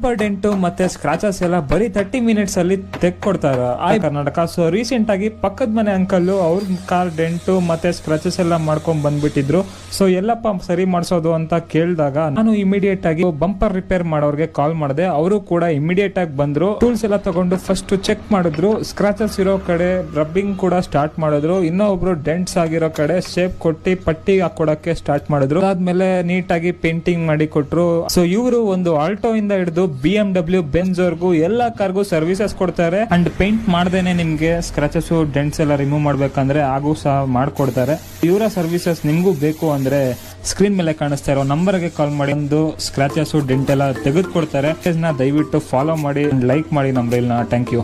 Bumper dent ಮತ್ತೆ scratches ಎಲ್ಲ ಬರೀ 30 ಮಿನಿಟ್ಸ್ ಅಲ್ಲಿ ತೆಕ್ಕೊಡ್ತಾರ ಕರ್ನಾಟಕ. ಸೊ ರೀಸೆಂಟ್ ಆಗಿ ಪಕ್ಕದ ಮನೆ ಅಂಕಲ್ ಅವ್ರ ಕಾರ್ ಡೆಂಟು ಮತ್ತೆ ಸ್ಕ್ರಾಚಸ್ ಎಲ್ಲ ಮಾಡ್ಕೊಂಡ್ ಬಂದ್ಬಿಟ್ಟಿದ್ರು. ಸೊ ಎಲ್ಲಪ್ಪ ಸರಿ ಮಾಡಿಸೋದು ಅಂತ ಕೇಳಿದಾಗ ನಾನು ಇಮಿಡಿಯೇಟ್ ಆಗಿ ಬಂಪರ್ ರಿಪೇರ್ ಮಾಡೋರ್ಗೆ ಕಾಲ್ ಮಾಡಿದೆ. ಅವರು ಕೂಡ ಇಮಿಡಿಯೇಟ್ ಆಗಿ ಬಂದ್ರು. ಟೂಲ್ಸ್ ಎಲ್ಲ ತಗೊಂಡು ಫಸ್ಟ್ ಚೆಕ್ ಮಾಡಿದ್ರು. ಸ್ಕ್ರಾಚಸ್ ಇರೋ ಕಡೆ ರಬ್ಬಿಂಗ್ ಕೂಡ ಸ್ಟಾರ್ಟ್ ಮಾಡಿದ್ರು. ಇನ್ನೊಬ್ರು ಡೆಂಟ್ಸ್ ಆಗಿರೋ ಕಡೆ ಶೇಪ್ ಕೊಟ್ಟಿ ಪಟ್ಟಿ ಹಾಕೊಡಕ್ಕೆ ಸ್ಟಾರ್ಟ್ ಮಾಡಿದ್ರು. ಅದಾದ್ಮೇಲೆ ನೀಟಾಗಿ ಪೇಂಟಿಂಗ್ ಮಾಡಿ ಕೊಟ್ರು. ಸೊ ಇವರು ಒಂದು ಆಲ್ಟೋ ಇಂದ ಹಿಡಿದು BMW ಬೆಂಜ್ ವರ್ಗೂ ಎಲ್ಲಾ ಕಾರ್ಗೂ ಸರ್ವಿಸಸ್ ಕೊಡ್ತಾರೆ. ಅಂಡ್ ಪೇಂಟ್ ಮಾಡ್ದೇನೆ ನಿಮ್ಗೆ ಸ್ಕ್ರಾಚಸ್ ಡೆಂಟ್ಸ್ ಎಲ್ಲ ರಿಮೂವ್ ಮಾಡ್ಬೇಕಂದ್ರೆ ಹಾಗೂ ಸಹ ಮಾಡ್ಕೊಡ್ತಾರೆ. ಇವರ ಸರ್ವಿಸಸ್ ನಿಮ್ಗೂ ಬೇಕು ಅಂದ್ರೆ ಸ್ಕ್ರೀನ್ ಮೇಲೆ ಕಾಣಿಸ್ತಾ ಇರೋ ನಂಬರ್ಗೆ ಕಾಲ್ ಮಾಡಿ ಒಂದು ಸ್ಕ್ರಾಚಸ್ ಡೆಂಟ್ ಎಲ್ಲ ತೆಗೆದುಕೊಡ್ತಾರೆ. ದಯವಿಟ್ಟು ಫಾಲೋ ಮಾಡಿ, ಲೈಕ್ ಮಾಡಿ ನಮ್ಮ ರೈಲ್ನ. Thank you.